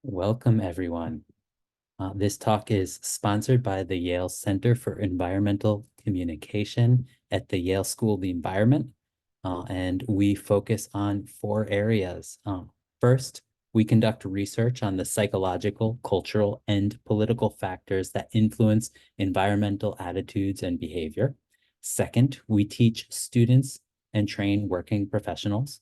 Welcome, everyone. This talk is sponsored by the Yale Center for Environmental Communication at the Yale School of the Environment, and we focus on 4 areas. First, we conduct research on the psychological, cultural, and political factors that influence environmental attitudes and behavior. Second, we teach students and train working professionals.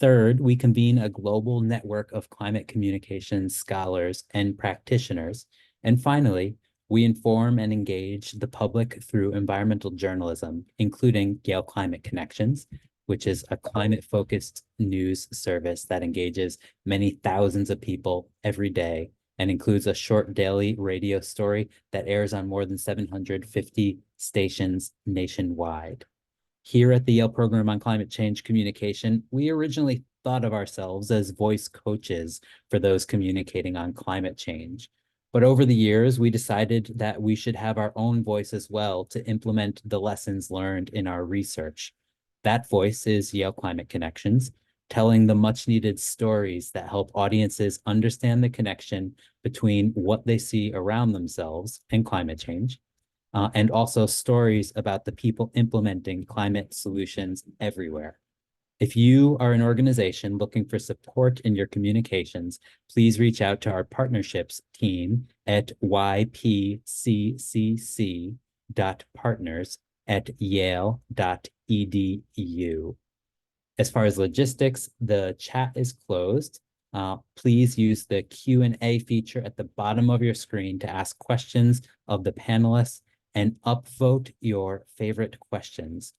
Third, we convene a global network of climate communication scholars and practitioners. And finally, we inform and engage the public through environmental journalism, including Yale Climate Connections, which is a climate-focused news service that engages many thousands of people every day and includes a short daily radio story that airs on more than 750 stations nationwide. Here at the Yale Program on Climate Change Communication, we originally thought of ourselves as voice coaches for those communicating on climate change. But over the years, we decided that we should have our own voice as well to implement the lessons learned in our research. That voice is Yale Climate Connections, telling the much-needed stories that help audiences understand the connection between what they see around themselves and climate change. And also stories about the people implementing climate solutions everywhere. If you are an organization looking for support in your communications, please reach out to our partnerships team at ypcc.partners@yale.edu. As far as logistics, the chat is closed. Please use the Q&A feature at the bottom of your screen to ask questions of the panelists and upvote your favorite questions.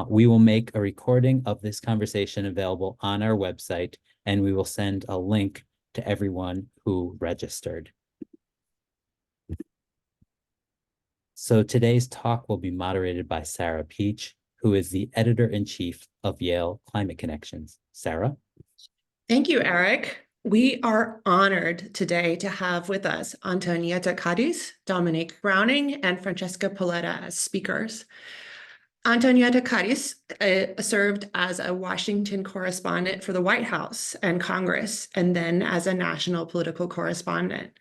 We will make a recording of this conversation available on our website, and we will send a link to everyone who registered. So today's talk will be moderated by Sara Peach, who is the editor-in-chief of Yale Climate Connections. Sara? Thank you, Eric. We are honored today to have with us Antonieta Cadiz, Dominique Browning, and Francesca Polletta as speakers. Antonieta Cadiz served as a Washington correspondent for the White House and Congress, and then as a national political correspondent.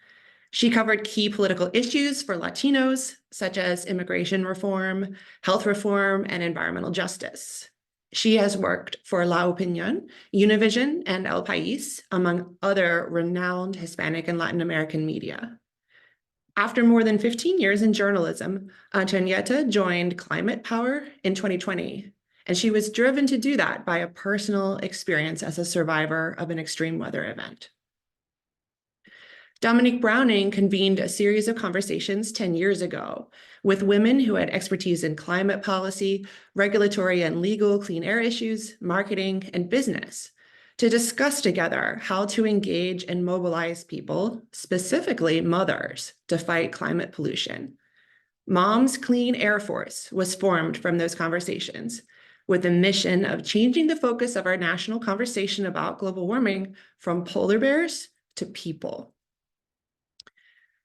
She covered key political issues for Latinos, such as immigration reform, health reform, and environmental justice. She has worked for La Opinión, Univision, and El País, among other renowned Hispanic and Latin American media. After more than 15 years in journalism, Antonieta joined Climate Power in 2020, and she was driven to do that by a personal experience as a survivor of an extreme weather event. Dominique Browning convened a series of conversations 10 years ago with women who had expertise in climate policy, regulatory and legal clean air issues, marketing, and business to discuss together how to engage and mobilize people, specifically mothers, to fight climate pollution. Mom's Clean Air Force was formed from those conversations with the mission of changing the focus of our national conversation about global warming from polar bears to people.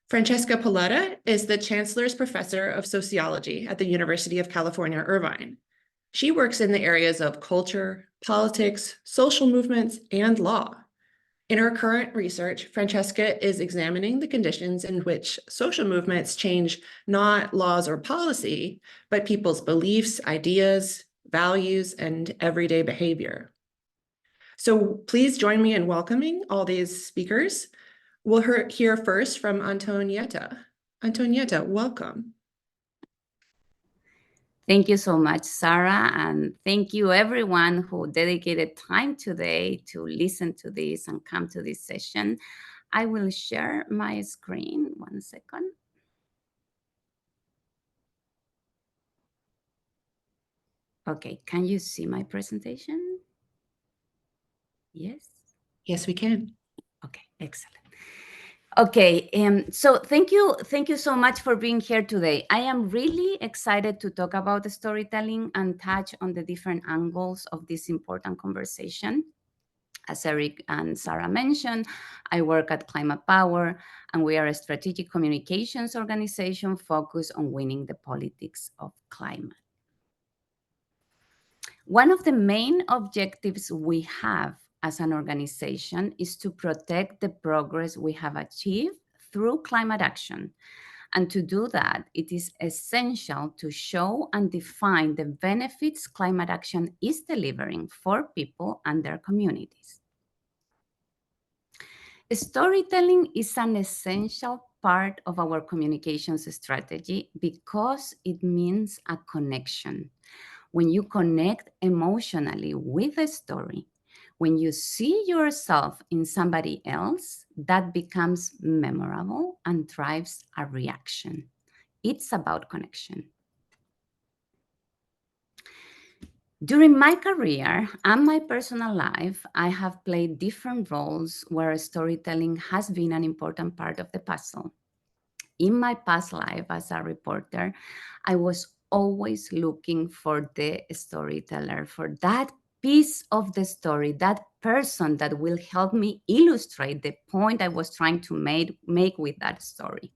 Francesca Polletta is the Chancellor's Professor of Sociology at the University of California, Irvine. She works in the areas of culture, politics, social movements, and law. In her current research, Francesca is examining the conditions in which social movements change not laws or policy, but people's beliefs, ideas, values, and everyday behavior. So please join me in welcoming all these speakers. We'll hear first from Antonieta. Antonieta, welcome. Thank you so much, Sara, and thank you everyone who dedicated time today to listen to this and come to this session. I will share my screen, 1 second. Okay, can you see my presentation? Yes? Yes, we can. Okay, excellent. Okay, so thank you so much for being here today. I am really excited to talk about storytelling and touch on the different angles of this important conversation. As Eric and Sara mentioned, I work at Climate Power, and we are a strategic communications organization focused on winning the politics of climate. One of the main objectives we have as an organization is to protect the progress we have achieved through climate action. And to do that, it is essential to show and define the benefits climate action is delivering for people and their communities. Storytelling is an essential part of our communications strategy because it means a connection. When you connect emotionally with a story, when you see yourself in somebody else, that becomes memorable and drives a reaction. It's about connection. During my career and my personal life, I have played different roles where storytelling has been an important part of the puzzle. In my past life as a reporter, I was always looking for the storyteller, for that piece of the story, that person that will help me illustrate the point I was trying to make with that story.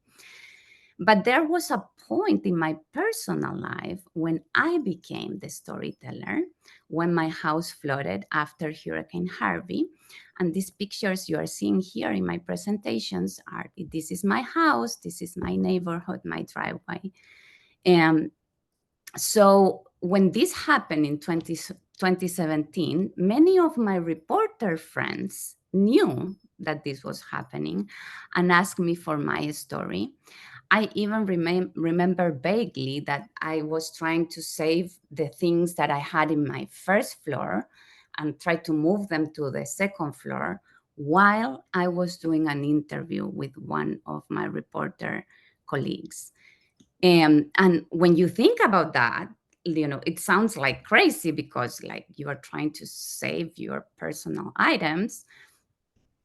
But there was a point in my personal life when I became the storyteller, when my house flooded after Hurricane Harvey. And these pictures you are seeing here in my presentations are, this is my house, this is my neighborhood, my driveway. So when this happened in 2017, many of my reporter friends knew that this was happening and asked me for my story. I even remember vaguely that I was trying to save the things that I had in my first floor and try to move them to the second floor while I was doing an interview with one of my reporter colleagues. And when you think about that, you know, it sounds like crazy because like you are trying to save your personal items.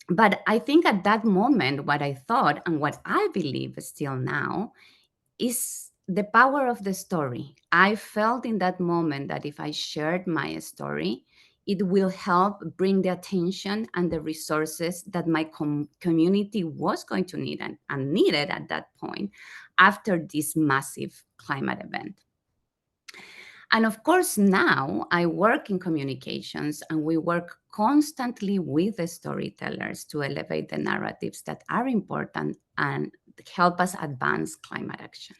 But I think at that moment, what I thought and what I believe still now is the power of the story. I felt in that moment that if I shared my story, it will help bring the attention and the resources that my community was going to need and needed at that point after this massive climate event. And of course, now I work in communications and we work constantly with the storytellers to elevate the narratives that are important and help us advance climate action.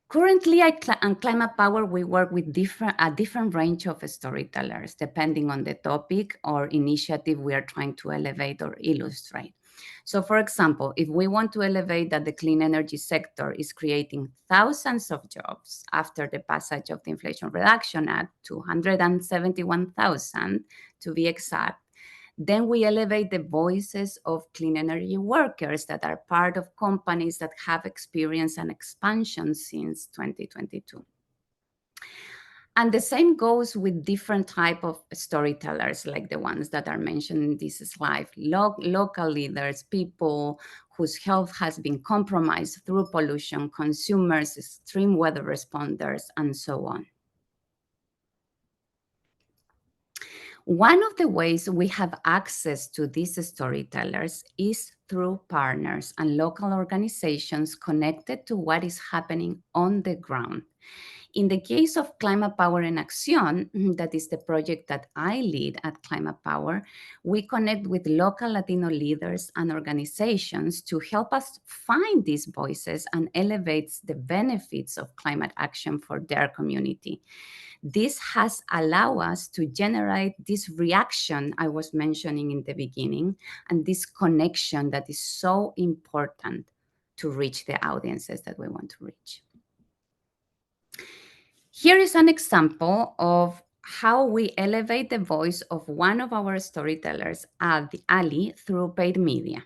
Currently, on Climate Power, we work with a different range of storytellers, depending on the topic or initiative we are trying to elevate or illustrate. So for example, if we want to elevate that the clean energy sector is creating thousands of jobs after the passage of the Inflation Reduction Act, 271,000 to be exact, then we elevate the voices of clean energy workers that are part of companies that have experienced an expansion since 2022. And the same goes with different type of storytellers, like the ones that are mentioned in this slide, local leaders, people whose health has been compromised through pollution, consumers, extreme weather responders, and so on. One of the ways we have access to these storytellers is through partners and local organizations connected to what is happening on the ground. In the case of Climate Power and Acción, that is the project that I lead at Climate Power, we connect with local Latino leaders and organizations to help us find these voices and elevate the benefits of climate action for their community. This has allowed us to generate this reaction I was mentioning in the beginning, and this connection that is so important to reach the audiences that we want to reach. Here is an example of how we elevate the voice of one of our storytellers, Ali, through paid media.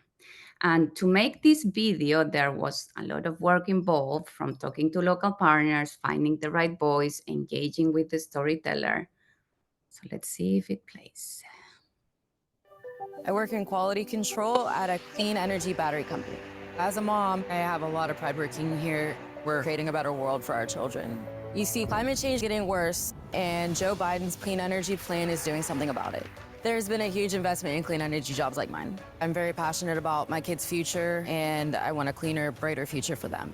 And to make this video, there was a lot of work involved, from talking to local partners, finding the right voice, engaging with the storyteller. So let's see if it plays. I work in quality control at a clean energy battery company. As a mom, I have a lot of pride working here. We're creating a better world for our children. You see climate change getting worse, and Joe Biden's clean energy plan is doing something about it. There's been a huge investment in clean energy jobs like mine. I'm very passionate about my kids' future, and I want a cleaner, brighter future for them.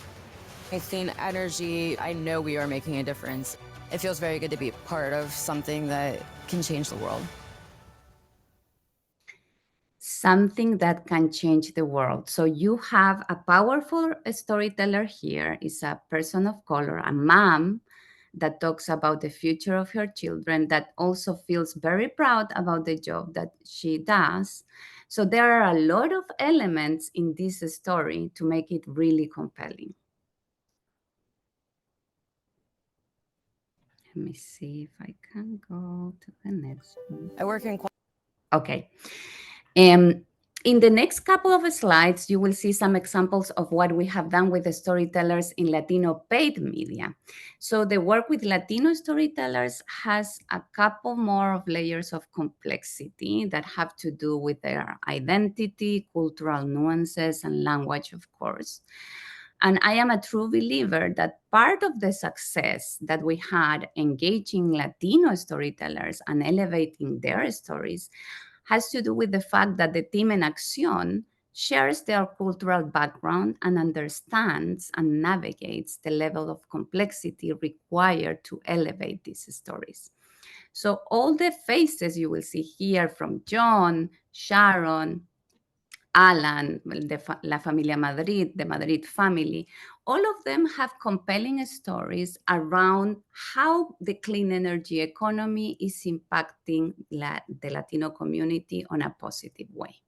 With clean energy, I know we are making a difference. It feels very good to be part of something that can change the world. Something that can change the world. So you have a powerful storyteller here, is a person of color, a mom that talks about the future of her children, that also feels very proud about the job that she does. So there are a lot of elements in this story to make it really compelling. Let me see if I can go to the next one. I work in Okay. In the next couple of slides, you will see some examples of what we have done with the storytellers in Latino paid media. So the work with Latino storytellers has a couple more of layers of complexity that have to do with their identity, cultural nuances, and language, of course. And I am a true believer that part of the success that we had engaging Latino storytellers and elevating their stories has to do with the fact that the team in Acción shares their cultural background and understands and navigates the level of complexity required to elevate these stories. So all the faces you will see here from John, Sharon, Alan, La Familia Madrid, the Madrid family, all of them have compelling stories around how the clean energy economy is impacting the Latino community on a positive way.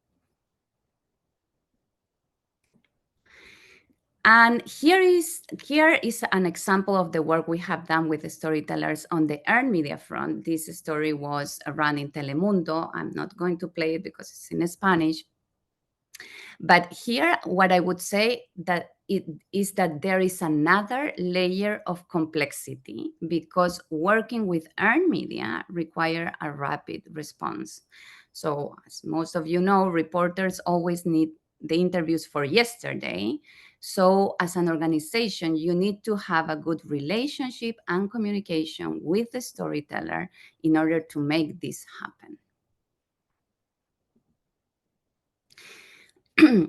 And here is an example of the work we have done with the storytellers on the earned media front. This story was run in Telemundo. I'm not going to play it because it's in Spanish. But here, what I would say is that there is another layer of complexity because working with earned media requires a rapid response. So as most of you know, reporters always need the interviews for yesterday. So as an organization, you need to have a good relationship and communication with the storyteller in order to make this happen.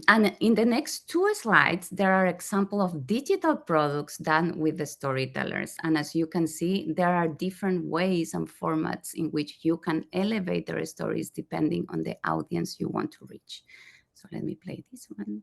And in the next two slides, there are examples of digital products done with the storytellers. And as you can see, there are different ways and formats in which you can elevate their stories depending on the audience you want to reach. So let me play this one.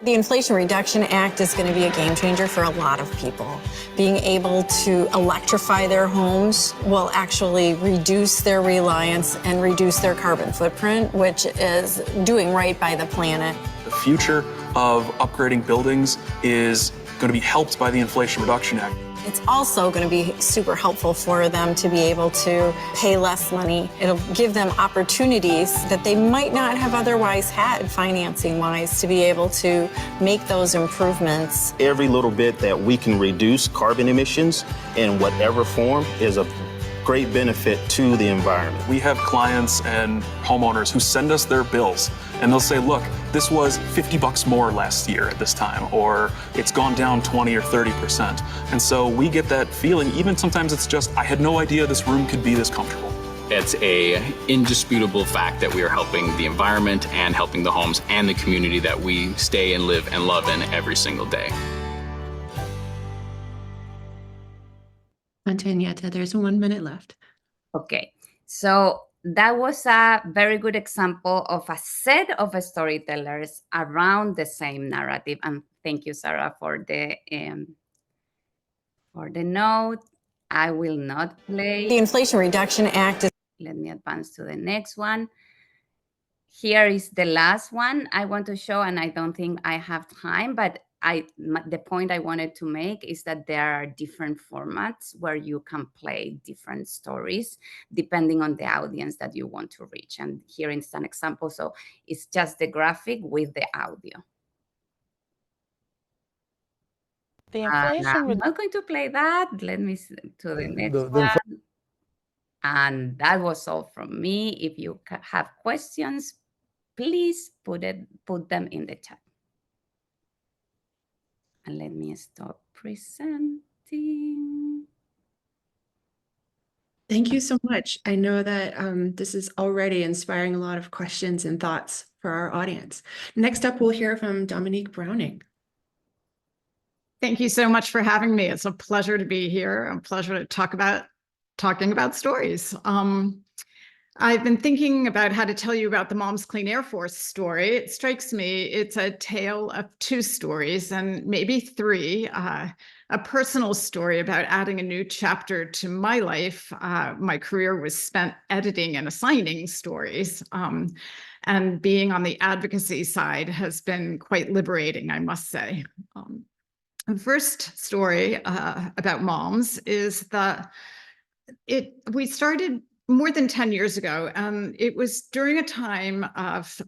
The Inflation Reduction Act is going to be a game changer for a lot of people. Being able to electrify their homes will actually reduce their reliance and reduce their carbon footprint, which is doing right by the planet. The future of upgrading buildings is going to be helped by the Inflation Reduction Act. It's also going to be super helpful for them to be able to pay less money. It'll give them opportunities that they might not have otherwise had financing-wise to be able to make those improvements. Every little bit that we can reduce carbon emissions in whatever form is a great benefit to the environment. We have clients and homeowners who send us their bills and they'll say, look, this was $50 more last year at this time, or it's gone down 20 or 30%. And so we get that feeling, even sometimes it's just, I had no idea this room could be this comfortable. It's an indisputable fact that we are helping the environment and helping the homes and the community that we stay and live and love in every single day. Antonieta, there's 1 minute left. Okay, so that was a very good example of a set of storytellers around the same narrative. And thank you, Sara, for the note. I will not play. The Inflation Reduction Act is... Let me advance to the next one. Here is the last one I want to show, and I don't think I have time, but the point I wanted to make is that there are different formats where you can play different stories depending on the audience that you want to reach. And here is an example. So it's just the graphic with the audio. I'm not going to play that. Let me see to the next one. And that was all from me. If you have questions, please put them in the chat. And let me stop presenting. Thank you so much. I know that this is already inspiring a lot of questions and thoughts for our audience. Next up, we'll hear from Dominique Browning. Thank you so much for having me. It's a pleasure to be here. A pleasure to talking about stories. I've been thinking about how to tell you about the Moms Clean Air Force story. It strikes me it's a tale of two stories and maybe three. A personal story about adding a new chapter to my life. My career was spent editing and assigning stories. And being on the advocacy side has been quite liberating, I must say. The first story about moms is that we started more than 10 years ago, and it was during a time of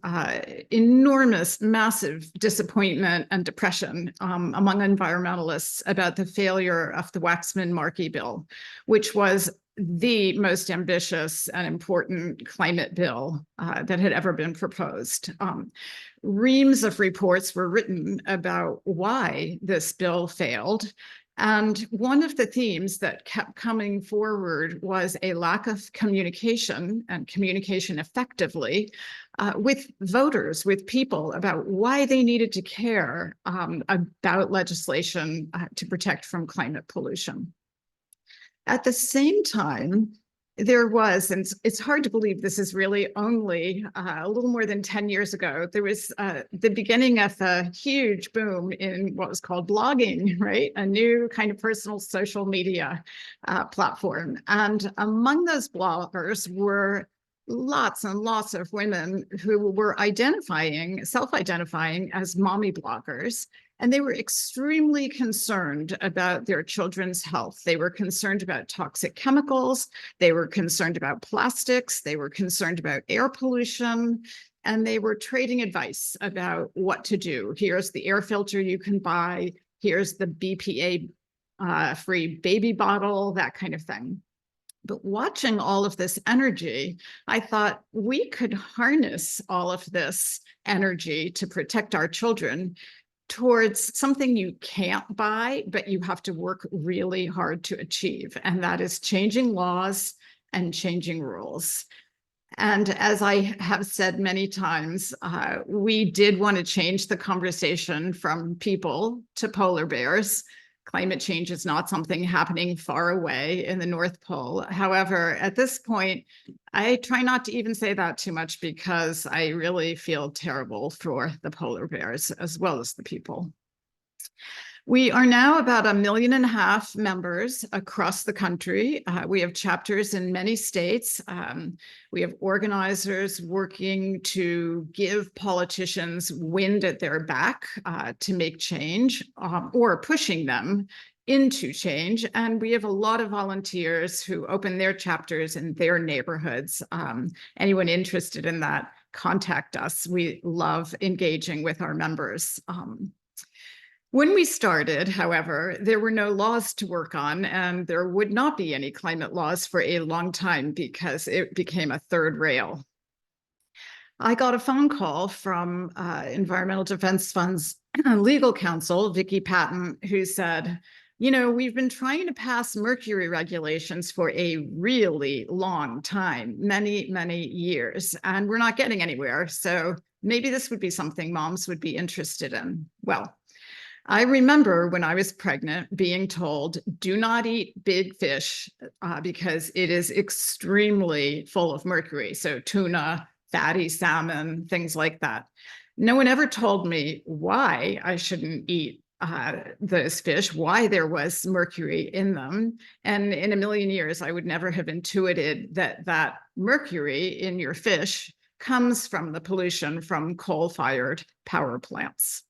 enormous, massive disappointment and depression among environmentalists about the failure of the Waxman-Markey bill, which was the most ambitious and important climate bill that had ever been proposed. Reams of reports were written about why this bill failed. And one of the themes that kept coming forward was a lack of communication and communication effectively with voters, with people about why they needed to care about legislation to protect from climate pollution. At the same time, there was, and it's hard to believe this is really only a little more than 10 years ago, there was the beginning of a huge boom in what was called blogging, right? A new kind of personal social media platform. And among those bloggers were lots and lots of women who were self-identifying as mommy bloggers. And they were extremely concerned about their children's health. They were concerned about toxic chemicals. They were concerned about plastics. They were concerned about air pollution. And they were trading advice about what to do. Here's the air filter you can buy. Here's the BPA-free baby bottle, that kind of thing. But watching all of this energy, I thought we could harness all of this energy to protect our children towards something you can't buy, but you have to work really hard to achieve. And that is changing laws and changing rules. And as I have said many times, we did want to change the conversation from people to polar bears. Climate change is not something happening far away in the North Pole. However, at this point, I try not to even say that too much because I really feel terrible for the polar bears as well as the people. We are now about 1.5 million members across the country. We have chapters in many states. We have organizers working to give politicians wind at their back to make change or pushing them into change. And we have a lot of volunteers who open their chapters in their neighborhoods. Anyone interested in that, contact us. We love engaging with our members. When we started, however, there were no laws to work on, and there would not be any climate laws for a long time because it became a third rail. I got a phone call from Environmental Defense Fund's legal counsel, Vicki Patton, who said, you know, we've been trying to pass mercury regulations for a really long time, many, many years, and we're not getting anywhere. So maybe this would be something moms would be interested in. Well, I remember when I was pregnant being told, do not eat big fish because it is extremely full of mercury. So tuna, fatty salmon, things like that. No one ever told me why I shouldn't eat those fish, why there was mercury in them. And in a million years, I would never have intuited that mercury in your fish comes from the pollution from coal-fired power plants.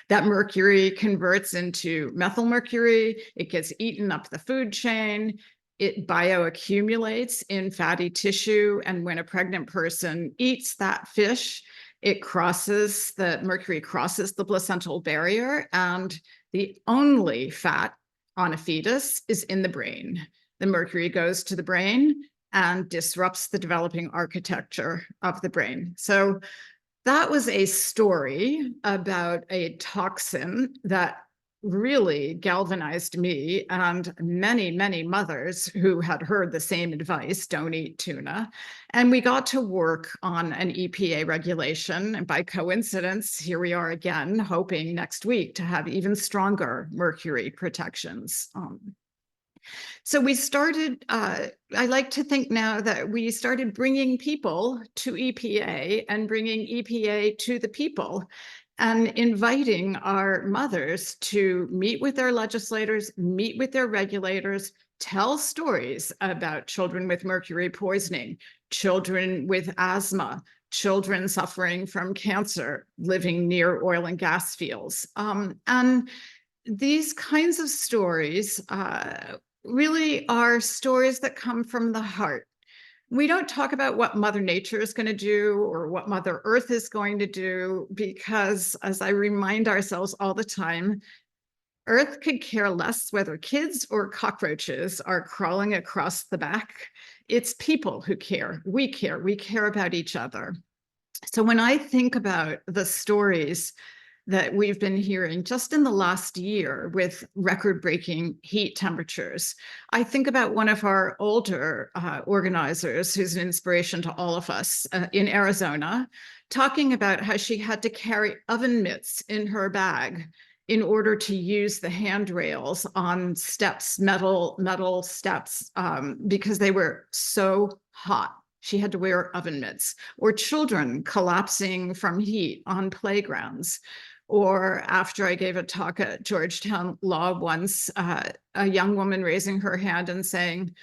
That mercury converts into methylmercury. It gets eaten up the food chain. It bioaccumulates in fatty tissue. And when a pregnant person eats that fish, mercury crosses the placental barrier, and the only fat on a fetus is in the brain. The mercury goes to the brain and disrupts the developing architecture of the brain. So that was a story about a toxin that really galvanized me and many, many mothers who had heard the same advice, don't eat tuna. And we got to work on an EPA regulation. And by coincidence, here we are again, hoping next week to have even stronger mercury protections. So we started, I like to think now that we started bringing people to EPA and bringing EPA to the people, and inviting our mothers to meet with their legislators, meet with their regulators, tell stories about children with mercury poisoning, children with asthma, children suffering from cancer, living near oil and gas fields. And these kinds of stories really are stories that come from the heart. We don't talk about what Mother Nature is going to do or what Mother Earth is going to do, because as I remind ourselves all the time, Earth could care less whether kids or cockroaches are crawling across the back. It's people who care. We care about each other. So when I think about the stories that we've been hearing just in the last year with record-breaking heat temperatures, I think about one of our older organizers who's an inspiration to all of us in Arizona, talking about how she had to carry oven mitts in her bag in order to use the handrails on steps, metal steps, because they were so hot. She had to wear oven mitts. Or children collapsing from heat on playgrounds. Or after I gave a talk at Georgetown Law once, a young woman raising her hand and saying,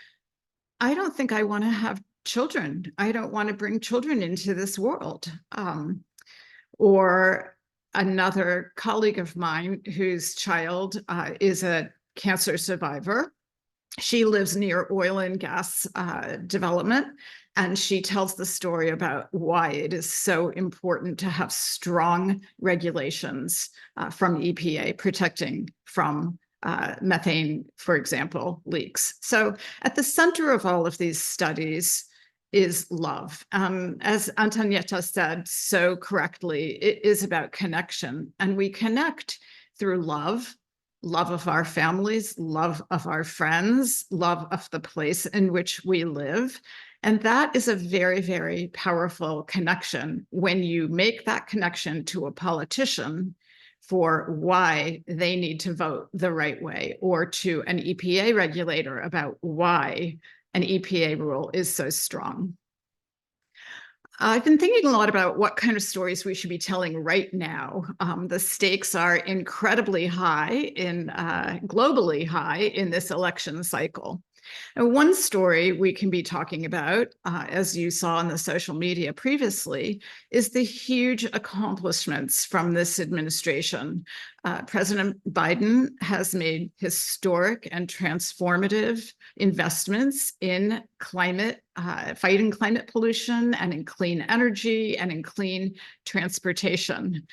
I don't think I want to have children. I don't want to bring children into this world. Or another colleague of mine whose child is a cancer survivor. She lives near oil and gas development, and she tells the story about why it is so important to have strong regulations from EPA protecting from methane, for example, leaks. So at the center of all of these studies is love. As Antonieta said so correctly, it is about connection, and we connect through love of our families, love of our friends, love of the place in which we live. And that is a very, very powerful connection when you make that connection to a politician for why they need to vote the right way, or to an EPA regulator about why an EPA rule is so strong. I've been thinking a lot about what kind of stories we should be telling right now. The stakes are incredibly high, globally high in this election cycle. And one story we can be talking about, as you saw on the social media previously, is the huge accomplishments from this administration. President Biden has made historic and transformative investments in climate, fighting climate pollution, and in clean energy, and in clean transportation.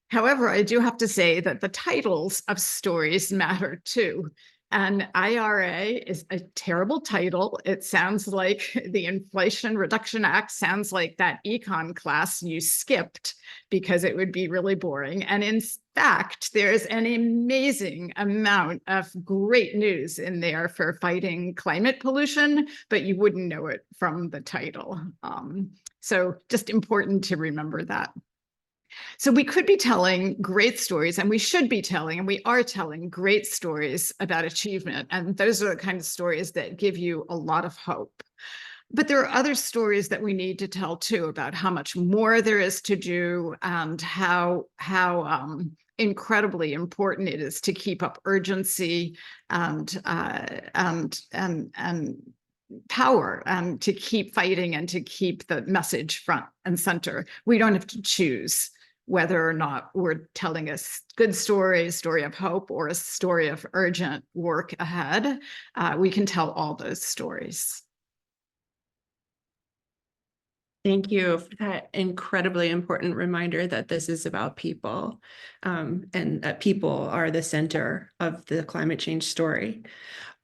However, I do have to say that the titles of stories matter too. And IRA is a terrible title. It sounds like the Inflation Reduction Act, sounds like that econ class you skipped because it would be really boring. And in fact, there's an amazing amount of great news in there for fighting climate pollution, but you wouldn't know it from the title. So just important to remember that. So we could be telling great stories, and we should be telling, and we are telling great stories about achievement. And those are the kind of stories that give you a lot of hope. But there are other stories that we need to tell too, about how much more there is to do, and how incredibly important it is to keep up urgency and power, and to keep fighting and to keep the message front and center. We don't have to choose whether or not we're telling a good story, a story of hope, or a story of urgent work ahead. We can tell all those stories. Thank you for that incredibly important reminder that this is about people, and that people are the center of the climate change story.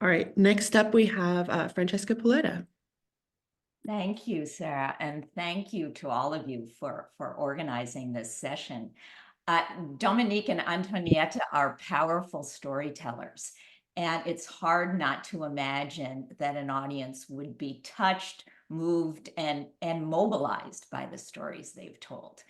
All right, next up we have Francesca Polletta. Thank you, Sarah, and thank you to all of you for organizing this session. Dominique and Antonieta are powerful storytellers, and it's hard not to imagine that an audience would be touched, moved, and mobilized by the stories they've told.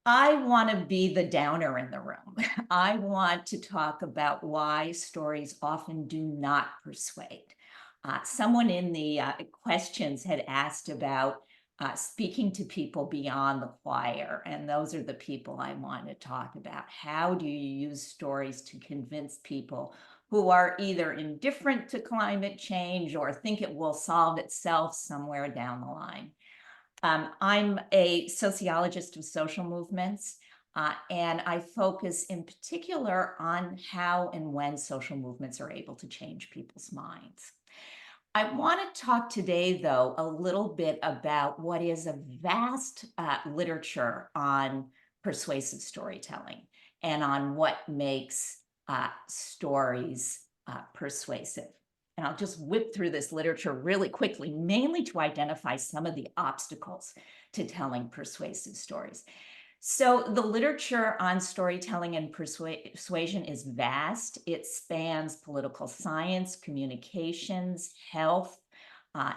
I want to be the downer in the room. I want to talk about why stories often do not persuade. Someone in the questions had asked about speaking to people beyond the choir, and those are the people I want to talk about. How do you use stories to convince people who are either indifferent to climate change or think it will solve itself somewhere down the line? I'm a sociologist of social movements, and I focus in particular on how and when social movements are able to change people's minds. I want to talk today, though, a little bit about what is a vast literature on persuasive storytelling and on what makes stories persuasive. And I'll just whip through this literature really quickly, mainly to identify some of the obstacles to telling persuasive stories. So the literature on storytelling and persuasion is vast. It spans political science, communications, health,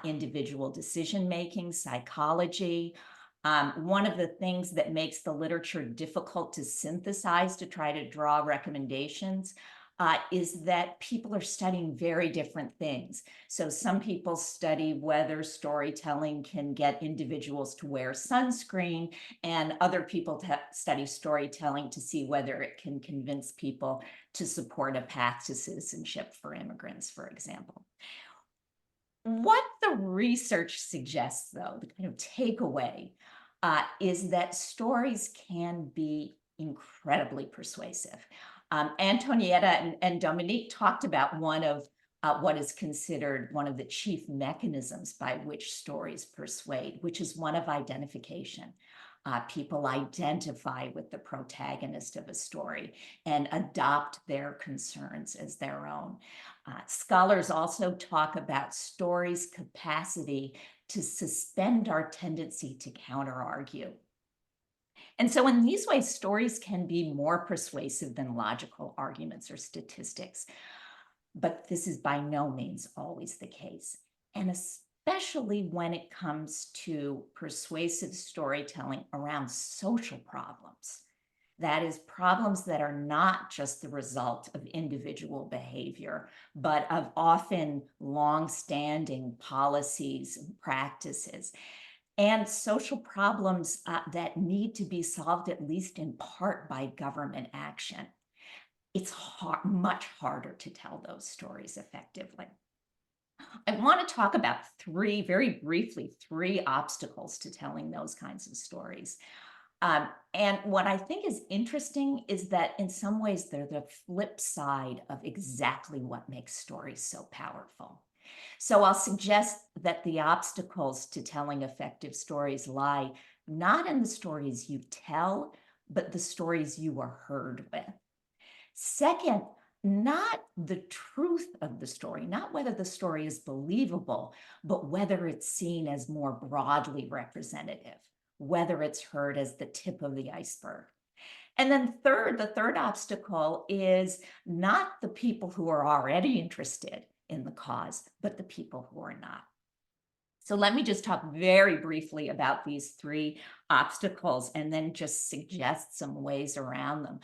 individual decision-making, psychology. One of the things that makes the literature difficult to synthesize to try to draw recommendations is that people are studying very different things. So some people study whether storytelling can get individuals to wear sunscreen, and other people study storytelling to see whether it can convince people to support a path to citizenship for immigrants, for example. What the research suggests, though, the kind of takeaway, is that stories can be incredibly persuasive. Antonieta and Dominique talked about one of what is considered one of the chief mechanisms by which stories persuade, which is one of identification. People identify with the protagonist of a story and adopt their concerns as their own. Scholars also talk about stories' capacity to suspend our tendency to counter-argue. And so in these ways, stories can be more persuasive than logical arguments or statistics. But this is by no means always the case. And especially when it comes to persuasive storytelling around social problems. That is, problems that are not just the result of individual behavior, but of often long-standing policies and practices. And social problems that need to be solved, at least in part, by government action. It's much harder to tell those stories effectively. I want to talk about very briefly, three obstacles to telling those kinds of stories. And what I think is interesting is that in some ways, they're the flip side of exactly what makes stories so powerful. So I'll suggest that the obstacles to telling effective stories lie not in the stories you tell, but the stories you are heard with. Second, not the truth of the story, not whether the story is believable, but whether it's seen as more broadly representative, whether it's heard as the tip of the iceberg. And then the third obstacle is not the people who are already interested in the cause, but the people who are not. So let me just talk very briefly about these three obstacles and then just suggest some ways around them.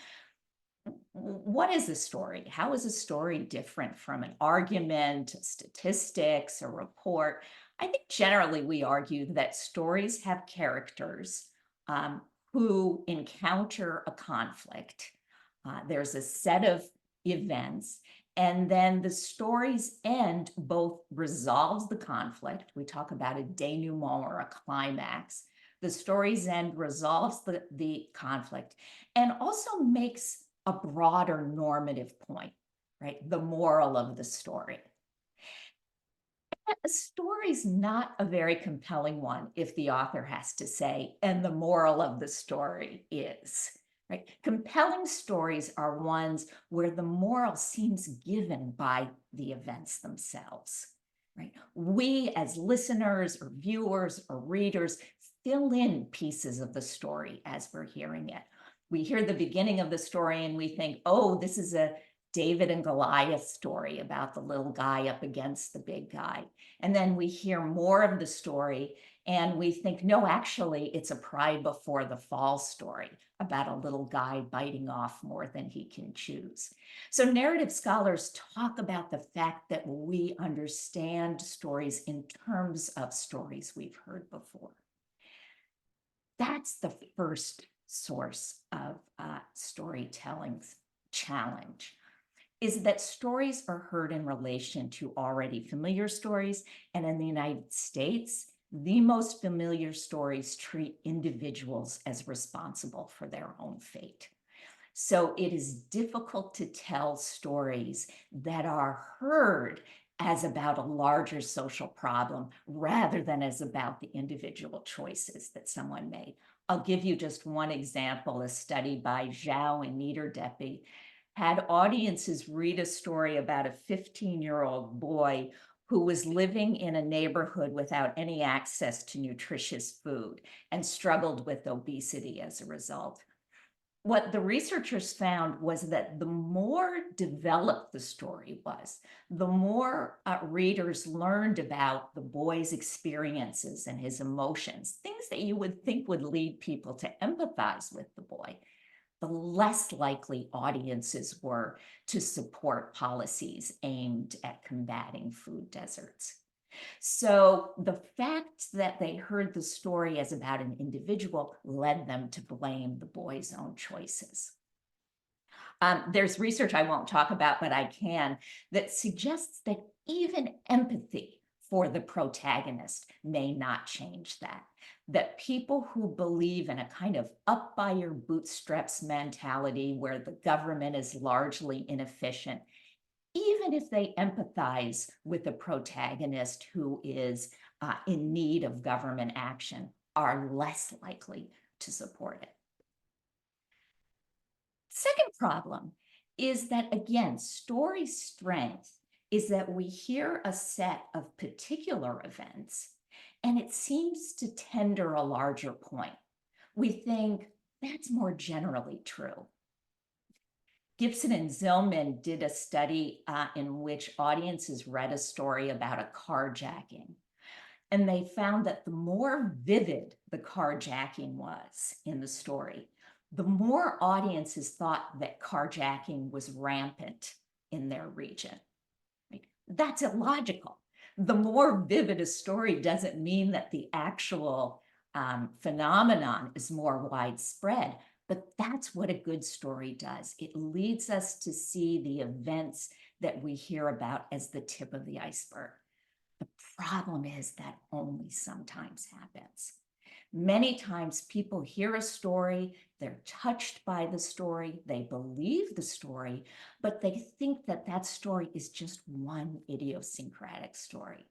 What is a story? How is a story different from an argument, statistics, a report? I think generally we argue that stories have characters who encounter a conflict. There's a set of events, and then the story's end both resolves the conflict. We talk about a denouement or a climax. The story's end resolves the conflict and also makes a broader normative point, right? The moral of the story. A story's not a very compelling one if the author has to say, and the moral of the story is, right? Compelling stories are ones where the moral seems given by the events themselves, right? We as listeners or viewers or readers fill in pieces of the story as we're hearing it. we hear the beginning of the story and we think, oh, this is a David and Goliath story about the little guy up against the big guy. And then we hear more of the story and we think, no, actually, it's a pride before the fall story about a little guy biting off more than he can chew. So narrative scholars talk about the fact that we understand stories in terms of stories we've heard before. That's the first source of storytelling's challenge, is that stories are heard in relation to already familiar stories. And in the United States, the most familiar stories treat individuals as responsible for their own fate. So it is difficult to tell stories that are heard as about a larger social problem rather than as about the individual choices that someone made. I'll give you just one example. A study by Zhao and Niederdeppe had audiences read a story about a 15-year-old boy who was living in a neighborhood without any access to nutritious food and struggled with obesity as a result. What the researchers found was that the more developed the story was, the more readers learned about the boy's experiences and his emotions, things that you would think would lead people to empathize with the boy, the less likely audiences were to support policies aimed at combating food deserts. So the fact that they heard the story as about an individual led them to blame the boy's own choices. There's research I won't talk about, but I can, that suggests that even empathy for the protagonist may not change that people who believe in a kind of up by your bootstraps mentality where the government is largely inefficient, even if they empathize with the protagonist who is in need of government action, are less likely to support it. Second problem is that, again, story strength is that we hear a set of particular events and it seems to tender a larger point. We think that's more generally true. Gibson and Zillman did a study in which audiences read a story about a carjacking. And they found that the more vivid the carjacking was in the story, the more audiences thought that carjacking was rampant in their region. That's illogical. The more vivid a story doesn't mean that the actual phenomenon is more widespread. But that's what a good story does. It leads us to see the events that we hear about as the tip of the iceberg. The problem is that only sometimes happens. Many times people hear a story, they're touched by the story, they believe the story, but they think that that story is just one idiosyncratic story.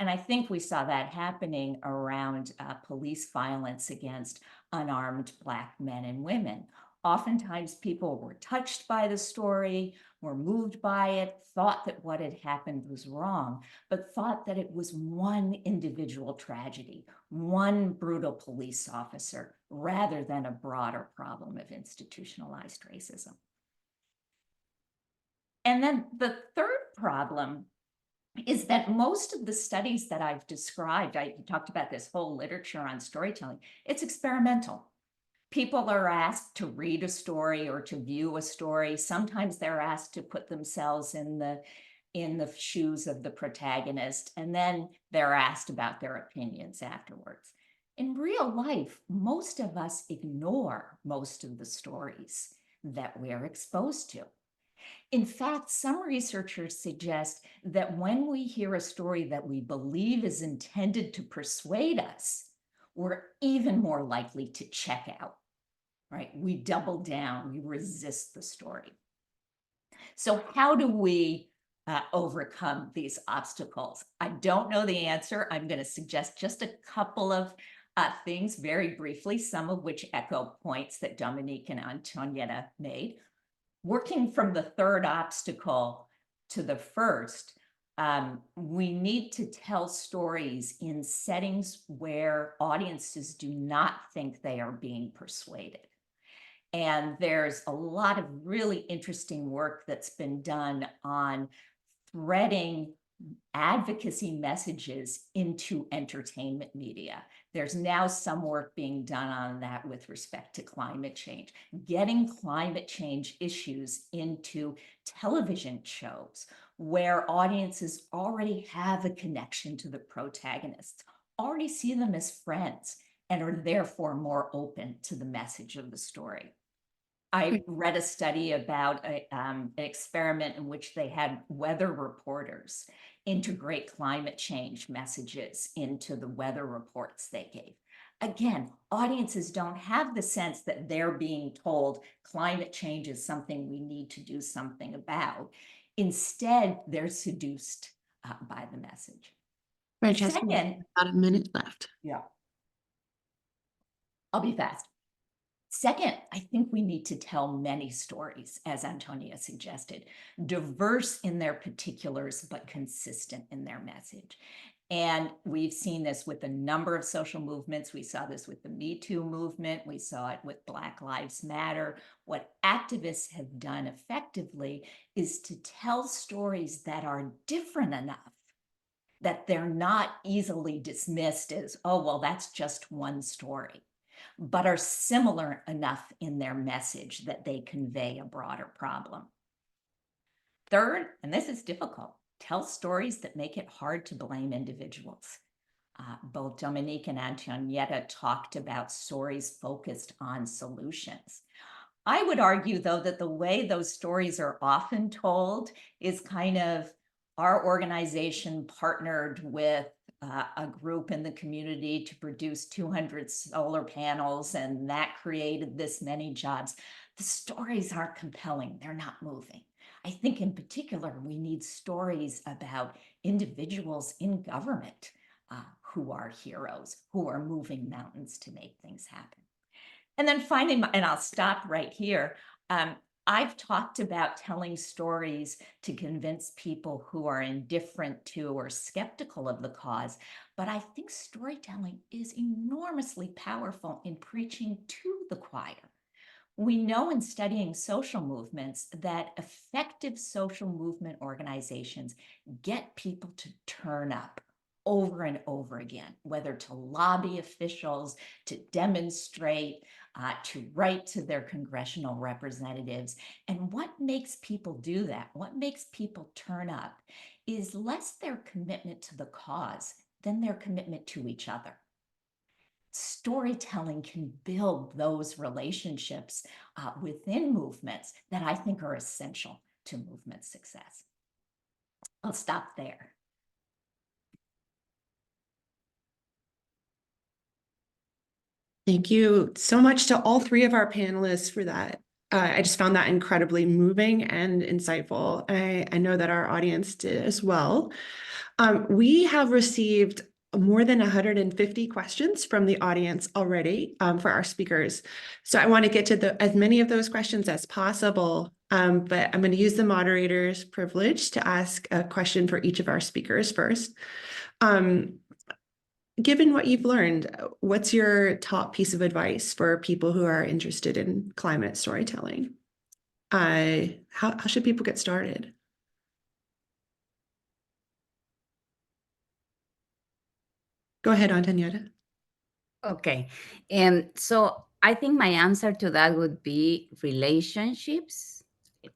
And I think we saw that happening around police violence against unarmed Black men and women. Oftentimes people were touched by the story, were moved by it, thought that what had happened was wrong, but thought that it was one individual tragedy, one brutal police officer, rather than a broader problem of institutionalized racism. And then the third problem is that most of the studies that I've described, I talked about this whole literature on storytelling, it's experimental. People are asked to read a story or to view a story. Sometimes they're asked to put themselves in the shoes of the protagonist, and then they're asked about their opinions afterwards. In real life, most of us ignore most of the stories that we're exposed to. In fact, some researchers suggest that when we hear a story that we believe is intended to persuade us, we're even more likely to check out, right? We double down, we resist the story. So how do we overcome these obstacles? I don't know the answer. I'm going to suggest just a couple of things very briefly, some of which echo points that Dominique and Antonieta made. Working from the third obstacle to the first, we need to tell stories in settings where audiences do not think they are being persuaded. And there's a lot of really interesting work that's been done on threading advocacy messages into entertainment media. There's now some work being done on that with respect to climate change, getting climate change issues into television shows where audiences already have a connection to the protagonists, already see them as friends, and are therefore more open to the message of the story. I read a study about an experiment in which they had weather reporters integrate climate change messages into the weather reports they gave. Again, audiences don't have the sense that they're being told climate change is something we need to do something about. Instead, they're seduced by the message. Francesca, Second, about a minute left. yeah, I'll be fast. Second, I think we need to tell many stories, as Antonia suggested, diverse in their particulars, but consistent in their message. And we've seen this with a number of social movements. We saw this with the Me Too movement. We saw it with Black Lives Matter. What activists have done effectively is to tell stories that are different enough that they're not easily dismissed as, oh, well, that's just one story, but are similar enough in their message that they convey a broader problem. Third, and this is difficult, tell stories that make it hard to blame individuals. Both Dominique and Antonieta talked about stories focused on solutions. I would argue, though, that the way those stories are often told is kind of our organization partnered with a group in the community to produce 200 solar panels, and that created this many jobs. The stories aren't compelling. They're not moving. I think in particular, we need stories about individuals in government who are heroes, who are moving mountains to make things happen. And then finally, and I'll stop right here, I've talked about telling stories to convince people who are indifferent to or skeptical of the cause, but I think storytelling is enormously powerful in preaching to the choir. We know in studying social movements that effective social movement organizations get people to turn up over and over again, whether to lobby officials, to demonstrate, to write to their congressional representatives. And what makes people do that, what makes people turn up, is less their commitment to the cause than their commitment to each other. Storytelling can build those relationships within movements that I think are essential to movement success. I'll stop there. Thank you so much to all three of our panelists for that. I just found that incredibly moving and insightful. I know that our audience did as well. We have received more than 150 questions from the audience already for our speakers. So I want to get to as many of those questions as possible, but I'm going to use the moderator's privilege to ask a question for each of our speakers first. Given what you've learned, what's your top piece of advice for people who are interested in climate storytelling? How should people get started? Go ahead, Antonieta. Okay, so I think my answer to that would be relationships,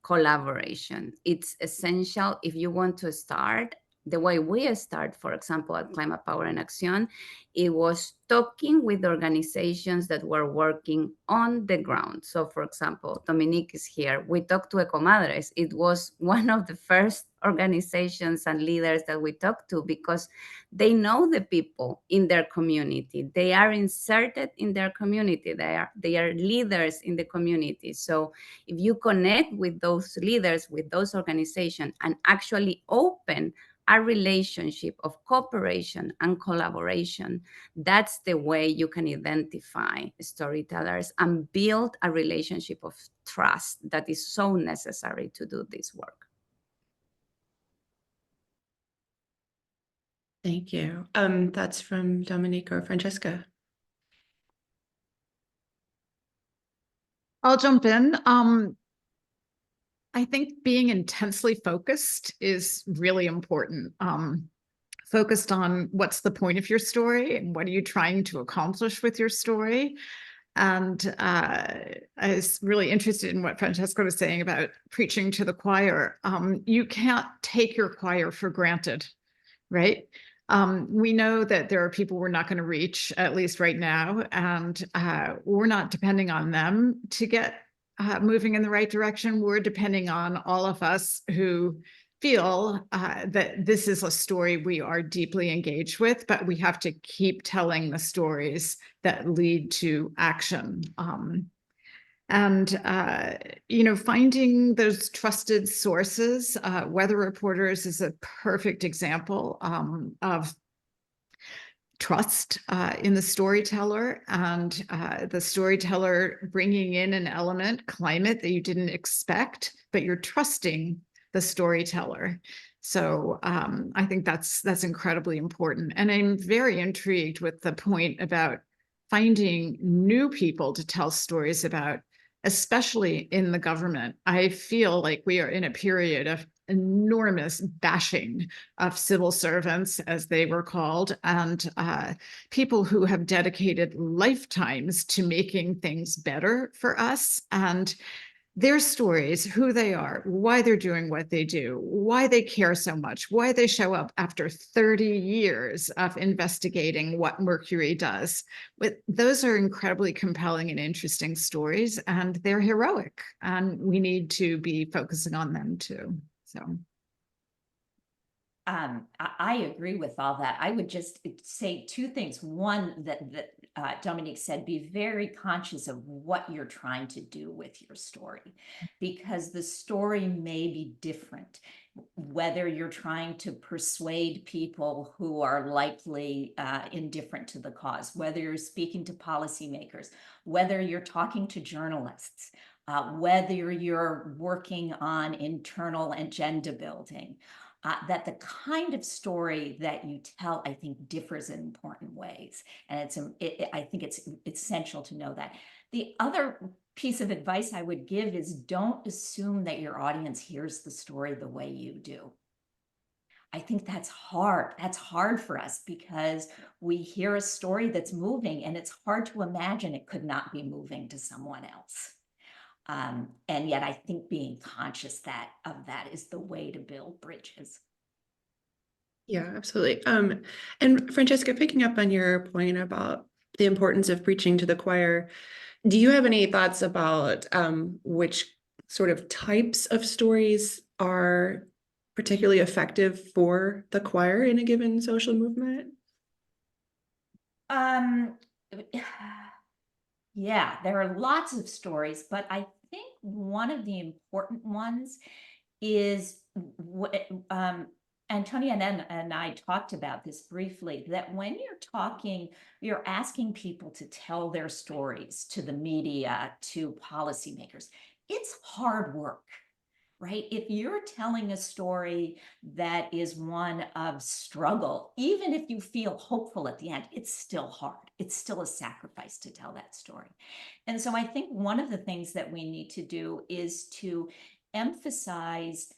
collaboration. It's essential if you want to start. The way we start, for example, at Climate Power and Acción, it was talking with organizations that were working on the ground. So, for example, Dominique is here. We talked to Ecomadres. It was one of the first organizations and leaders that we talked to because they know the people in their community. They are inserted in their community. They are leaders in the community. So if you connect with those leaders, with those organizations, and actually open a relationship of cooperation and collaboration, that's the way you can identify storytellers and build a relationship of trust that is so necessary to do this work. Thank you. That's from Dominique or Francesca. I'll jump in. I think being intensely focused is really important. Focused on what's the point of your story and what are you trying to accomplish with your story. And I was really interested in what Francesca was saying about preaching to the choir. You can't take your choir for granted, right? We know that there are people we're not going to reach, at least right now, and we're not depending on them to get moving in the right direction. We're depending on all of us who feel that this is a story we are deeply engaged with, but we have to keep telling the stories that lead to action. Finding those trusted sources, weather reporters is a perfect example of trust in the storyteller, and the storyteller bringing in an element, climate, that you didn't expect, but you're trusting the storyteller. So I think that's incredibly important. And I'm very intrigued with the point about finding new people to tell stories about, especially in the government. I feel like we are in a period of enormous bashing of civil servants, as they were called, and people who have dedicated lifetimes to making things better for us. And their stories, who they are, why they're doing what they do, why they care so much, why they show up after 30 years of investigating what Mercury does. But those are incredibly compelling and interesting stories, and they're heroic, and we need to be focusing on them too. So. I agree with all that. I would just say two things. One, that Dominique said, be very conscious of what you're trying to do with your story, because the story may be different, whether you're trying to persuade people who are likely indifferent to the cause, whether you're speaking to policymakers, whether you're talking to journalists, whether you're working on internal agenda building. That the kind of story that you tell, I think, differs in important ways. And I think it's essential to know that. The other piece of advice I would give is don't assume that your audience hears the story the way you do. I think that's hard. That's hard for us because we hear a story that's moving, and it's hard to imagine it could not be moving to someone else. And yet I think being conscious of that is the way to build bridges. Yeah, absolutely. And Francesca, picking up on your point about the importance of preaching to the choir, do you have any thoughts about which sort of types of stories are particularly effective for the choir in a given social movement? Yeah, there are lots of stories, but I think one of the important ones is Antonia and I talked about this briefly, that when you're asking people to tell their stories to the media, to policymakers, it's hard work, right? If you're telling a story that is one of struggle, even if you feel hopeful at the end, it's still hard. It's still a sacrifice to tell that story. And so I think one of the things that we need to do is to emphasize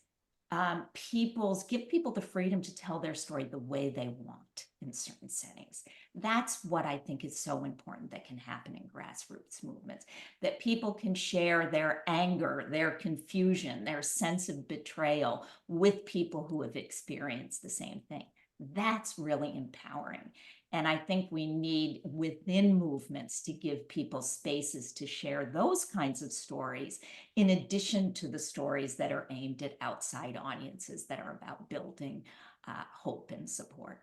give people the freedom to tell their story the way they want in certain settings. That's what I think is so important that can happen in grassroots movements, that people can share their anger, their confusion, their sense of betrayal with people who have experienced the same thing. That's really empowering. And I think we need within movements to give people spaces to share those kinds of stories, in addition to the stories that are aimed at outside audiences that are about building hope and support.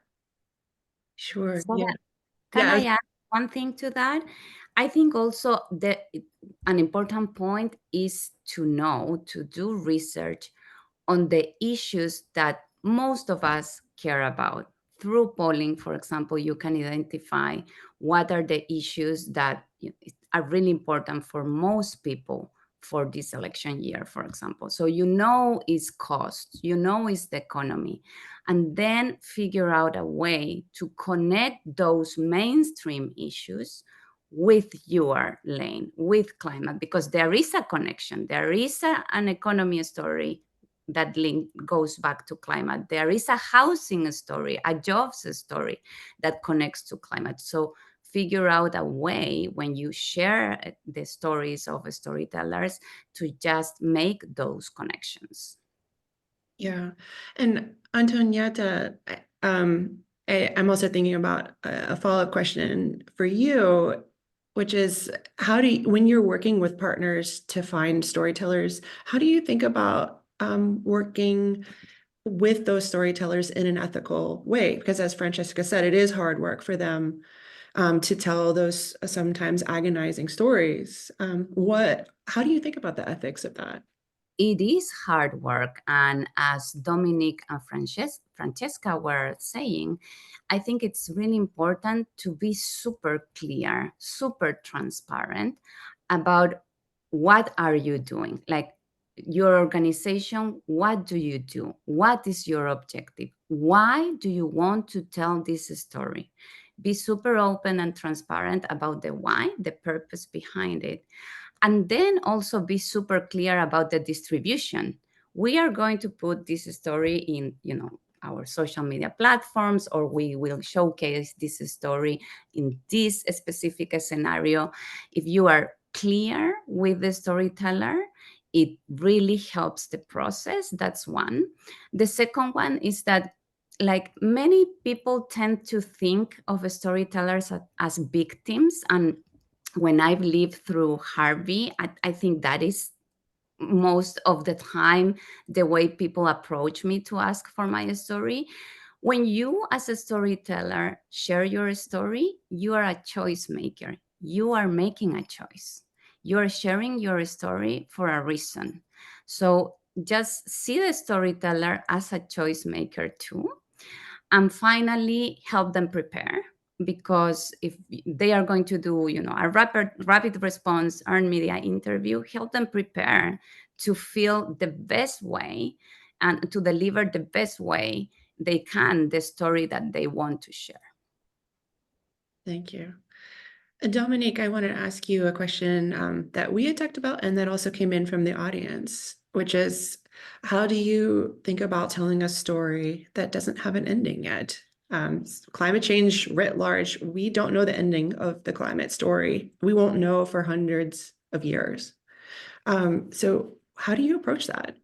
Sure. So Yeah. can I add one thing to that? I think also that an important point is to do research on the issues that most of us care about. Through polling, for example, you can identify what are the issues that are really important for most people for this election year, for example. So it's cost, it's the economy, and then figure out a way to connect those mainstream issues with your lane, with climate, because there is a connection. There is an economy story that goes back to climate. There is a housing story, a jobs story that connects to climate. So figure out a way when you share the stories of storytellers to just make those connections. Yeah. And Antonieta, I'm also thinking about a follow-up question for you, which is when you're working with partners to find storytellers, how do you think about working with those storytellers in an ethical way? Because as Francesca said, it is hard work for them to tell those sometimes agonizing stories. How do you think about the ethics of that? It is hard work. And as Dominique and Francesca were saying, I think it's really important to be super clear, super transparent about what are you doing? Like your organization, what do you do? What is your objective? Why do you want to tell this story? Be super open and transparent about the why, the purpose behind it. And then also be super clear about the distribution. We are going to put this story in, our social media platforms, or we will showcase this story in this specific scenario. If you are clear with the storyteller, it really helps the process. That's one. The second one is that, like, many people tend to think of storytellers as victims. And when I've lived through Harvey, I think that is most of the time the way people approach me to ask for my story. When you, as a storyteller, share your story, you are a choice maker. You are making a choice. You are sharing your story for a reason. So just see the storyteller as a choice maker too. And finally, help them prepare. Because if they are going to do, a rapid response earned media interview, help them prepare to feel the best way and to deliver the best way they can the story that they want to share. Thank you. Dominique, I want to ask you a question that we had talked about and that also came in from the audience, which is, how do you think about telling a story that doesn't have an ending yet? Climate change writ large, we don't know the ending of the climate story. We won't know for hundreds of years. So how do you approach that?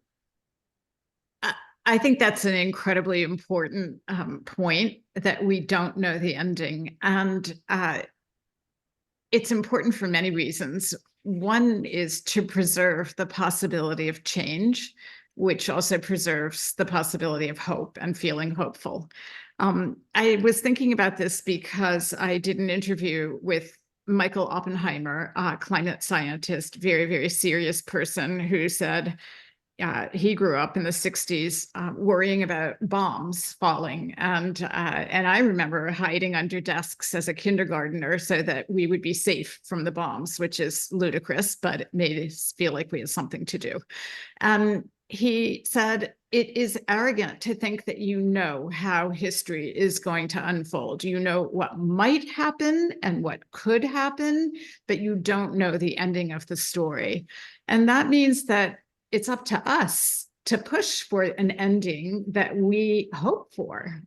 I think that's an incredibly important point, that we don't know the ending. And it's important for many reasons. One is to preserve the possibility of change, which also preserves the possibility of hope and feeling hopeful. I was thinking about this because I did an interview with Michael Oppenheimer, a climate scientist, very, very serious person, who said he grew up in the 60s worrying about bombs falling. And I remember hiding under desks as a kindergartner so that we would be safe from the bombs, which is ludicrous, but it made us feel like we had something to do. And he said, it is arrogant to think that you know how history is going to unfold. You know what might happen and what could happen, but you don't know the ending of the story. And that means that it's up to us to push for an ending that we hope for,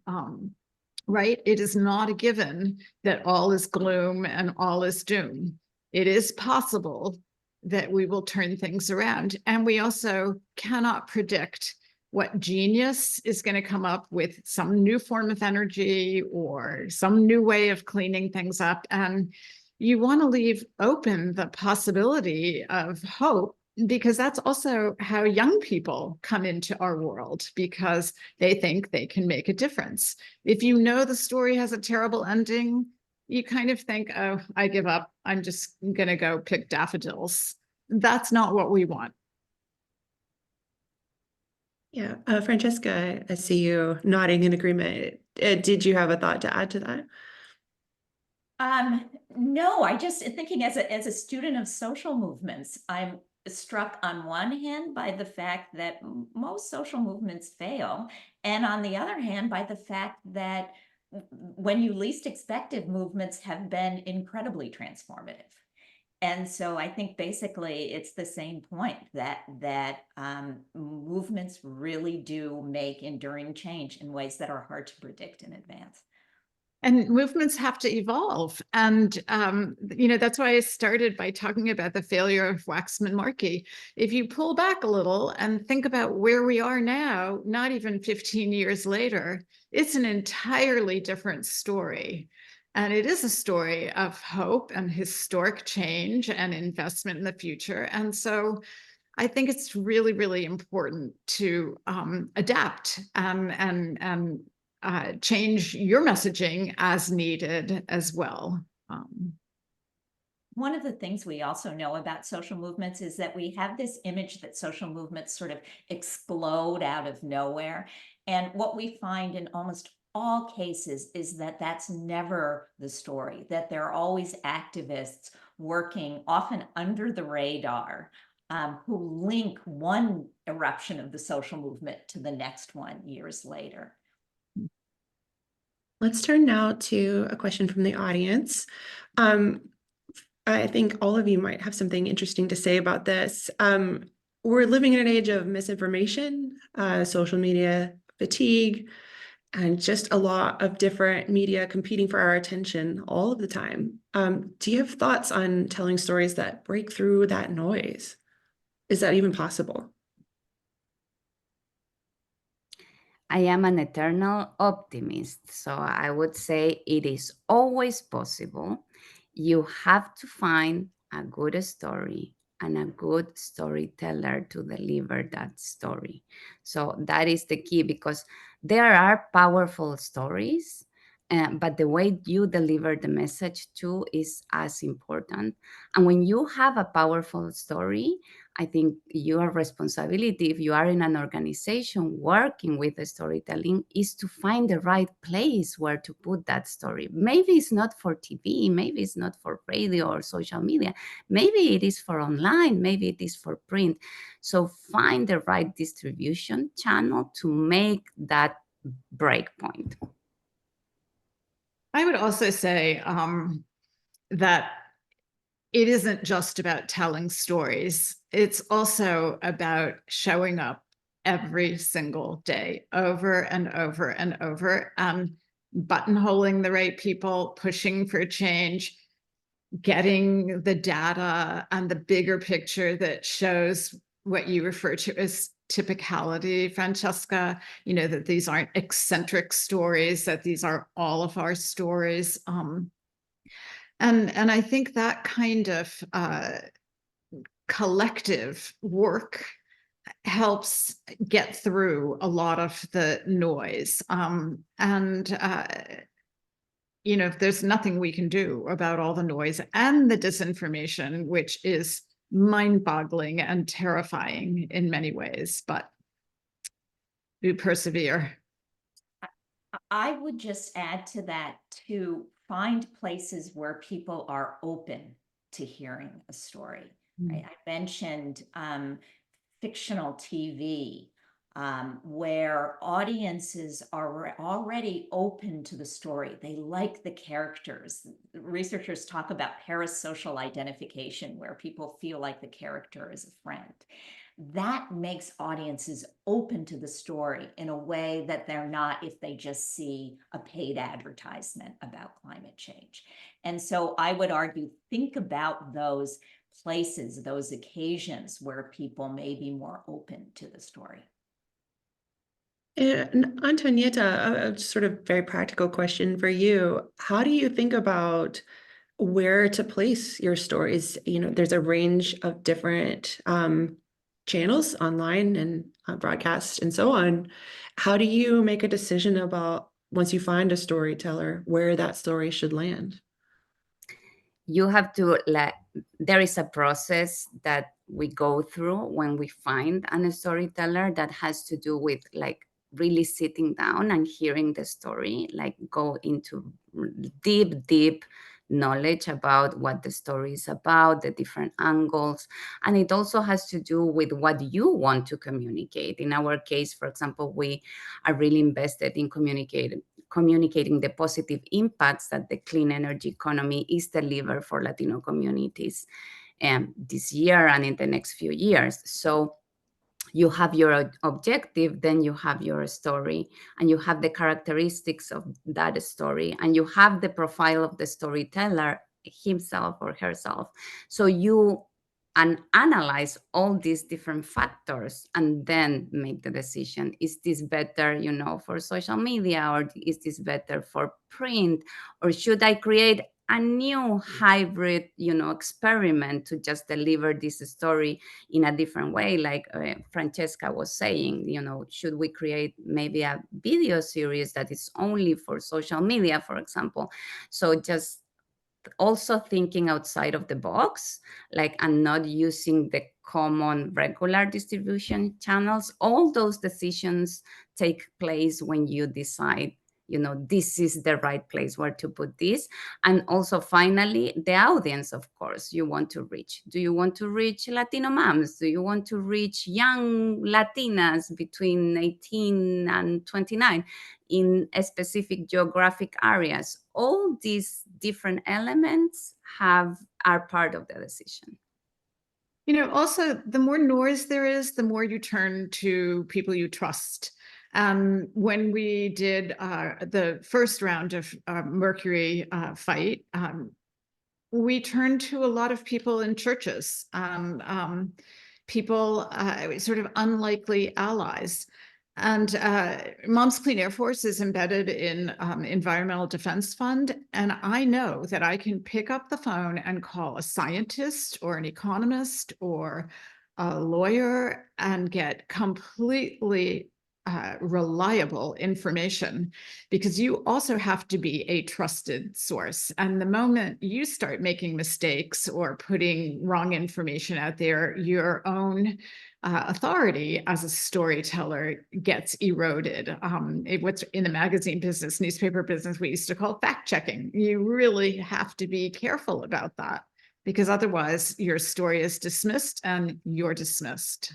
right? It is not a given that all is gloom and all is doom. It is possible that we will turn things around. And we also cannot predict what genius is going to come up with some new form of energy or some new way of cleaning things up. And you want to leave open the possibility of hope, because that's also how young people come into our world, because they think they can make a difference. If you know the story has a terrible ending, you kind of think, oh, I give up. I'm just going to go pick daffodils. That's not what we want. Yeah, Francesca, I see you nodding in agreement. Did you have a thought to add to that? No, I just thinking as a student of social movements, I'm struck on one hand by the fact that most social movements fail, and on the other hand by the fact that when you least expected, movements have been incredibly transformative. And so I think basically it's the same point that movements really do make enduring change in ways that are hard to predict in advance. And movements have to evolve. And, that's why I started by talking about the failure of Waxman-Markey. If you pull back a little and think about where we are now, not even 15 years later, it's an entirely different story. And it is a story of hope and historic change and investment in the future. And so I think it's really, really important to adapt and change your messaging as needed as well. One of the things we also know about social movements is that we have this image that social movements sort of explode out of nowhere. And what we find in almost all cases is that that's never the story, that there are always activists working often under the radar who link one eruption of the social movement to the next one years later. Let's turn now to a question from the audience. I think all of you might have something interesting to say about this. We're living in an age of misinformation, social media fatigue, and just a lot of different media competing for our attention all of the time. Do you have thoughts on telling stories that break through that noise? Is that even possible? I am an eternal optimist, so I would say it is always possible. You have to find a good story and a good storyteller to deliver that story. So that is the key, because there are powerful stories, but the way you deliver the message too is as important. And when you have a powerful story, I think your responsibility, if you are in an organization working with the storytelling, is to find the right place where to put that story. Maybe it's not for TV, maybe it's not for radio or social media, maybe it is for online, maybe it is for print. So find the right distribution channel to make that break point. I would also say that it isn't just about telling stories. It's also about showing up every single day, over and over and over, buttonholing the right people, pushing for change, getting the data and the bigger picture that shows what you refer to as typicality, Francesca, that these aren't eccentric stories, that these are all of our stories. And I think that kind of collective work helps get through a lot of the noise. There's nothing we can do about all the noise and the disinformation, which is mind-boggling and terrifying in many ways, but we persevere. I would just add to that to find places where people are open to hearing a story. Right? I mentioned fictional TV, where audiences are already open to the story. They like the characters. Researchers talk about parasocial identification, where people feel like the character is a friend. That makes audiences open to the story in a way that they're not if they just see a paid advertisement about climate change. And so I would argue, think about those places, those occasions where people may be more open to the story. And Antonieta, a sort of very practical question for you. How do you think about where to place your stories? There's a range of different channels online and broadcast and so on. How do you make a decision about, once you find a storyteller, where that story should land? You have to there is a process that we go through when we find a storyteller that has to do with really sitting down and hearing the story, go into deep knowledge about what the story is about, the different angles. And it also has to do with what you want to communicate. In our case, for example, we are really invested in communicating the positive impacts that the clean energy economy is delivered for Latino communities this year and in the next few years. So you have your objective, then you have your story, and you have the characteristics of that story, and you have the profile of the storyteller himself or herself. So you analyze all these different factors and then make the decision. Is this better, for social media, or is this better for print? Or should I create a new hybrid, experiment to just deliver this story in a different way? Like Francesca was saying, should we create maybe a video series that is only for social media, for example? So just also thinking outside of the box, and not using the common regular distribution channels. All those decisions take place when you decide, this is the right place where to put this. And also, finally, the audience, of course, you want to reach. Do you want to reach Latino moms? Do you want to reach young Latinas between 18 and 29 in a specific geographic areas? All these different elements are part of the decision. Also, the more noise there is, the more you turn to people you trust. When we did the first round of Mercury fight, we turned to a lot of people in churches, people sort of unlikely allies. And Moms Clean Air Force is embedded in Environmental Defense Fund. And I know that I can pick up the phone and call a scientist or an economist or a lawyer and get completely reliable information, because you also have to be a trusted source. And the moment you start making mistakes or putting wrong information out there, your own authority as a storyteller gets eroded. What's in the magazine business, newspaper business, we used to call fact checking. You really have to be careful about that, because otherwise your story is dismissed and you're dismissed.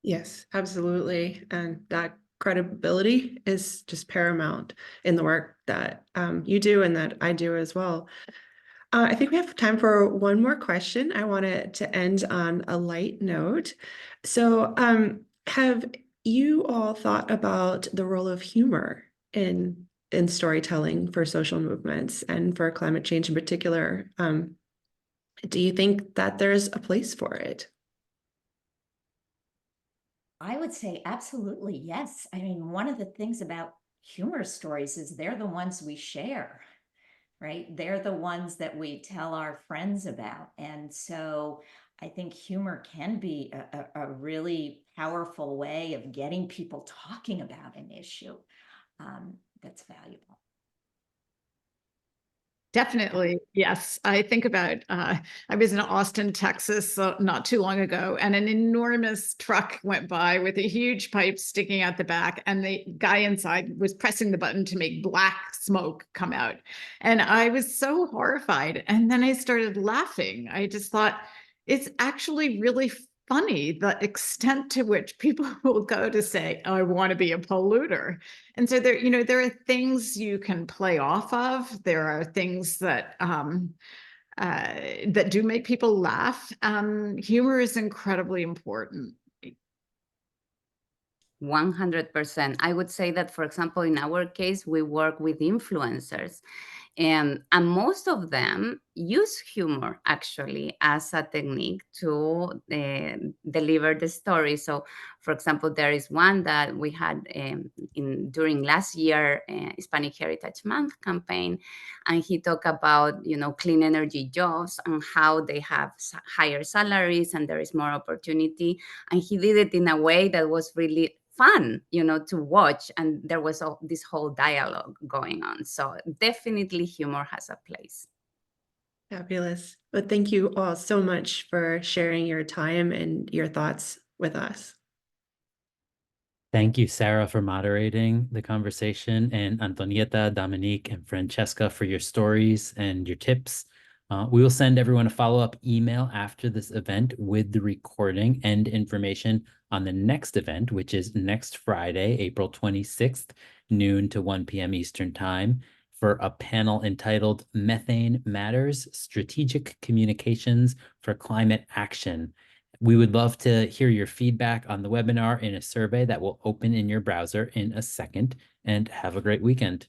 Yes, absolutely. And that credibility is just paramount in the work that you do and that I do as well. I think we have time for one more question. I wanted to end on a light note. So have you all thought about the role of humor in storytelling for social movements and for climate change in particular? Do you think that there's a place for it? I would say absolutely yes. I mean, one of the things about humor stories is they're the ones we share, right? They're the ones that we tell our friends about. And so I think humor can be a really powerful way of getting people talking about an issue that's valuable. Definitely, yes. I think about, I was in Austin, Texas, not too long ago, and an enormous truck went by with a huge pipe sticking out the back, and the guy inside was pressing the button to make black smoke come out. And I was so horrified. And then I started laughing. I just thought, it's actually really funny the extent to which people will go to say, oh, I want to be a polluter. And so there are things you can play off of. There are things that that do make people laugh. Humor is incredibly important. 100%. I would say that, for example, in our case, we work with influencers. And most of them use humor actually as a technique to deliver the story. So, for example, there is one that we had during last year Hispanic Heritage Month campaign, and he talked about clean energy jobs and how they have higher salaries and there is more opportunity. And he did it in a way that was really fun, to watch, and there was this whole dialogue going on. So definitely humor has a place. Fabulous. But thank you all so much for sharing your time and your thoughts with us. Thank you, Sara, for moderating the conversation, and Antonieta, Dominique, and Francesca for your stories and your tips. We will send everyone a follow-up email after this event with the recording and information on the next event, which is next Friday, April 26th, noon to 1 p.m. Eastern Time, for a panel entitled Methane Matters, Strategic Communications for Climate Action. We would love to hear your feedback on the webinar in a survey that will open in your browser in a second, and have a great weekend.